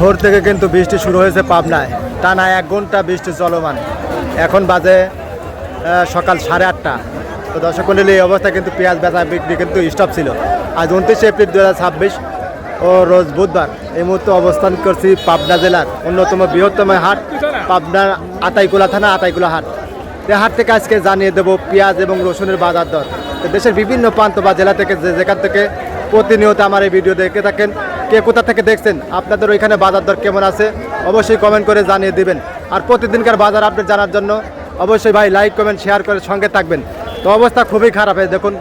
ভোর থেকে কিন্তু বৃষ্টি শুরু হয়েছে পাবনায়, টানা 1 ঘন্টা বৃষ্টি চলমান। এখন বাজে সকাল 8:30। তো দর্শক মণ্ডলী, এই অবস্থায় কিন্তু পেঁয়াজ বেচা বিক্রি কিন্তু স্টপ ছিল। আজ 29 এপ্রিল 2026 ও রোজ বুধবার। এই মুহূর্তে অবস্থান করছি পাবনা জেলার অন্যতম বৃহত্তম হাট, পাবনার আতাইকুলা থানা আতাইকুলা হাট। এই হাট থেকে আজকে জানিয়ে দেবো পেঁয়াজ এবং রসুনের বাজার দর। তো দেশের বিভিন্ন প্রান্ত বা জেলা থেকে যেখান থেকে প্রতিনিয়ত আমার এই ভিডিও দেখে থাকেন, কে কোথা থেকে দেখছেন, আপনাদের ওইখানে বাজার দর কেমন আছে অবশ্যই কমেন্ট করে জানিয়ে দিবেন। আর প্রতিদিনকার বাজার আপডেট জানার জন্য অবশ্যই ভাই লাইক কমেন্ট শেয়ার করে সঙ্গে থাকবেন। তো অবস্থা খুবই খারাপ। দেখুন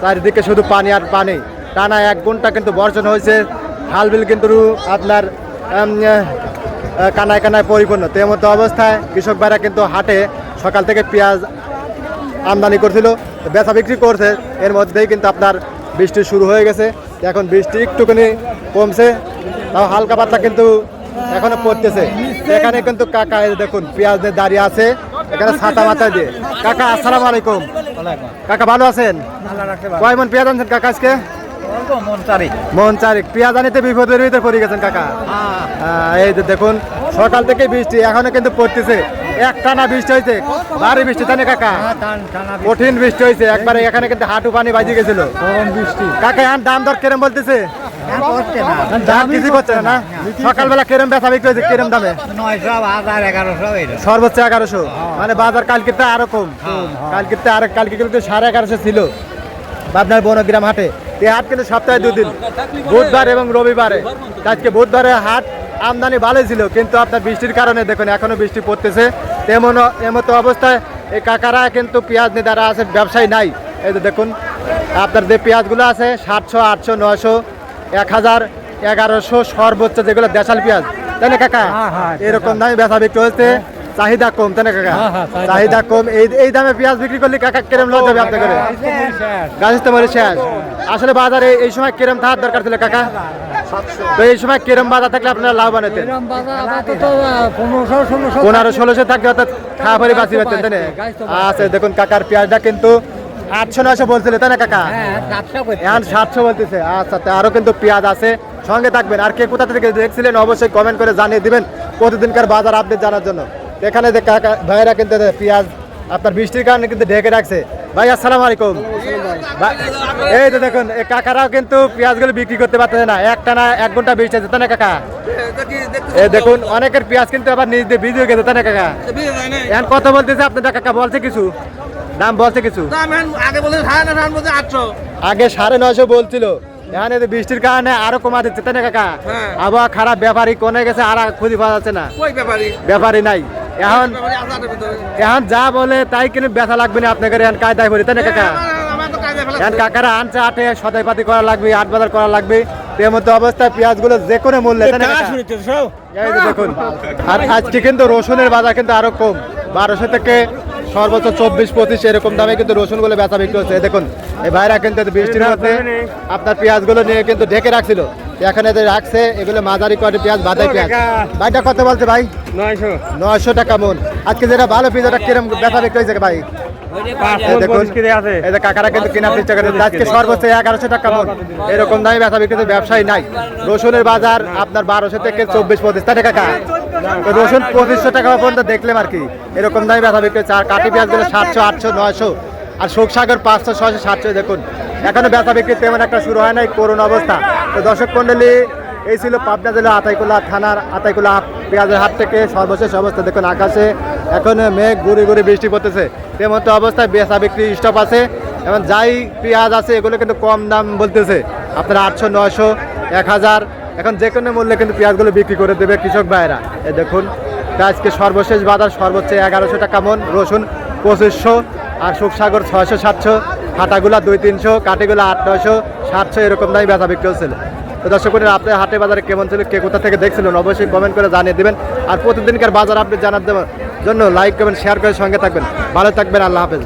চারিদিকে শুধু পানি আর পানি। টানা 1 ঘন্টা কিন্তু বর্ষণ হয়েছে। খাল বিল কিন্তু আপনার কানায় কানায় পরিপূর্ণ। তো এর মধ্যে অবস্থায় কৃষক ভাইরা কিন্তু হাটে সকাল থেকে পেঁয়াজ আমদানি করছিল, বেচা বিক্রি করছে। এর মধ্যেই কিন্তু আপনার বৃষ্টি শুরু হয়ে গেছে। এখন বৃষ্টি একটুখানি কমছে, তাও হালকা পাতলা কিন্তু এখনো পড়তেছে। এখানে কিন্তু কাকা দেখুন পেঁয়াজ দিয়ে দাঁড়িয়ে আছে, এখানে ছাতা মাথায় দিয়ে। কাকা আসসালামু আলাইকুম। কাকা ভালো আছেন? কয় মন পেঁয়াজ আনছেন কাকা আজকে? মন চারিক পেঁয়াজ আনিতে বিপদের ভিতরে পড়ে গেছেন কাকা। এই যে দেখুন সকাল থেকে বৃষ্টি এখনো কিন্তু পড়তেছে। একটানা বৃষ্টি হয়েছে, ভারী বৃষ্টি তাই না কাকা? কঠিন বৃষ্টি হয়েছে একবারে। এখানে কিন্তু হাঁটু পানি বাজি গেছিল কাকা। এখন দাম দর কেরম বলতেছে? দাম কিছু করছে না। সকালবেলা কেরম বেচা বিক্রি হয়েছে? কেরম দামে? 900, সর্বোচ্চ 1100। মানে বাজার কালকে আরো কম। কালকে কিন্তু 1150 ছিল আপনার বনগ্রাম হাটে। এই হাট কিন্তু সপ্তাহে 2 দিন, বুধবার এবং রবিবারে। আজকে বুধবারে হাট আমদানি ভালোই ছিল, কিন্তু আপনার বৃষ্টির কারণে দেখুন এখনো বৃষ্টি পড়তেছে। এমতো অবস্থায় এই কাকারা কিন্তু পেঁয়াজ নিয়ে দ্বারা আছে, ব্যবসায়ী নাই। এই যে দেখুন আপনার যে পেঁয়াজগুলো আছে 700, 800, 900, 1000, 1100 সর্বোচ্চ যেগুলো দেশাল পেঁয়াজ তাই না কাকা? এরকম দামে বেচা বিক্রি হচ্ছে। চাহিদা কম তাই না কাকা? চাহিদা কম। এই দামে পেঁয়াজ বিক্রি করলে কাকা কিরম লস হবে আপনার? গাছ তো মরে শেষ। আসলে বাজারে এই সময় কিরম থাকার দরকার ছিল কাকা? তো এই সময় কিরম বাজার থাকলে আপনারা লাভবান হতেন? 1500-1600 থাকলে অর্থাৎ খাওয়া পরে বাঁচি পারতেন তাই না? আচ্ছা দেখুন কাকার পেঁয়াজটা কিন্তু 800-900 বলছিল তাই না কাকা? এখন 700 বলতেছে। আচ্ছা আরো কিন্তু পেঁয়াজ আছে, সঙ্গে থাকবেন। আর কে কোথা থেকে দেখছিলেন অবশ্যই কমেন্ট করে জানিয়ে দিবেন প্রতিদিনকার বাজার আপডেট জানার জন্য। এখানে যে কাকা ভাইয়েরা কিন্তু পেঁয়াজ আপনার বৃষ্টির কারণে কিন্তু ঢেকে রাখছে। ভাই আসসালামু আলাইকুম। এই তো দেখুন এই কাকারাও কিন্তু পেঁয়াজগুলো বিক্রি করতে পারতেছে না, একটানা 1 ঘন্টা বৃষ্টি আছে তাই না কাকা? এই দেখুন অনেকের পেঁয়াজ কিন্তু আবার নিজ দিয়ে ভিজে গেছে তাই না কাকা? এখন কত বলতেছে আপনার কাকা? বলছে কিছু দাম? বলছে কিছু? আগে 950 বলছিল, এখানে বৃষ্টির কারণে আরো কমা দিচ্ছে তাই না কাকা? আবহাওয়া খারাপ, ব্যাপারী কোনে গেছে আর খুঁজে পাওয়া যাচ্ছে না। ব্যাপারী নাই এখন। এখন যা বলে তাই কিন্তু বেচা লাগবে না আপনাকে। এখন কায়দায় পড়ি তাই না কাকা? এখন কাকারা আনছে হাটে সদাই পাতি করা লাগবে, হাট বাজার করা লাগবে। এর মধ্যে অবস্থায় পেঁয়াজগুলো যে কোনো মূল্যে তাই না দেখুন। আর আজকে কিন্তু রসুনের বাজার কিন্তু আরো কম, 1200 থেকে সর্বোচ্চ 24-25 এরকম দামে কিন্তু রসুন গুলো বেচা বিক্রি হচ্ছে। দেখুন এই ভাইরা কিন্তু বৃষ্টির মধ্যে আপনার পেঁয়াজগুলো নিয়ে কিন্তু ঢেকে রাখছিল। এখানে রাখছে এগুলো মাঝারি কোয়ালিটি পেঁয়াজ, বাদাই পেঁয়াজ। ভাইটা কত বলছে ভাই? 900 টাকা মন। আজকে যেটা ভালো পেঁয়াজটা কিরম বেচা বিক্রি হয়েছে ভাই? কাকারা কিন্তু কিনা চেষ্টা করে। আজকে সর্বোচ্চ 1100 টাকা মন এরকম দামে বেচা বিক্রি। ব্যবসায়ী নাই। রসুনের বাজার আপনার 1200 থেকে 24-25 তাই কাকা? রসুন 2500 টাকা পর্যন্ত দেখলাম আর কি, এরকম দামে বেচা বিক্রি। আর কাঠি পেঁয়াজ গুলো 700, 800, 900। আর শোকসাগর 500, 600, 700। দেখুন এখনো বেচা বিক্রি তেমন একটা শুরু হয় নাই, করুণ অবস্থা। তো দর্শক মন্ডলী, এই ছিল পাবনা জেলা আতাইকুলা থানার আতাইকুলা পেঁয়াজের হাট থেকে সর্বশেষ অবস্থা। দেখুন আকাশে এখন মেঘ গুড়ি গুড়ি বৃষ্টি পড়তেছে। তেমন তো অবস্থায় বেচা বিক্রি স্টপ আছে। এবং যাই পেঁয়াজ আছে এগুলো কিন্তু কম দাম বলতেছে আপনার 800, 900, 1000। এখন যে কোনো মূল্যে কিন্তু পেঁয়াজগুলো বিক্রি করে দেবে কৃষক ভাইয়েরা। এই দেখুন আজকে সর্বশেষ বাজার সর্বোচ্চ 1100 টাকা মন, রসুন 2500, আর শোকসাগর 600, 700, ফাটাগুলা 200-300, কাটিগুলা 800-900, 700 এরকম দামে বেচা বিক্রি হচ্ছিল। তো দর্শক আপনার হাটে বাজারে কেমন ছিল, কে কোথা থেকে দেখছিলেন অবশ্যই কমেন্ট করে জানিয়ে দেবেন। আর প্রতিদিনকার বাজার আপডেট জানার জন্য লাইক কমেন্ট শেয়ার করে সঙ্গে থাকবেন। ভালো থাকবেন, আল্লাহ হাফেজ।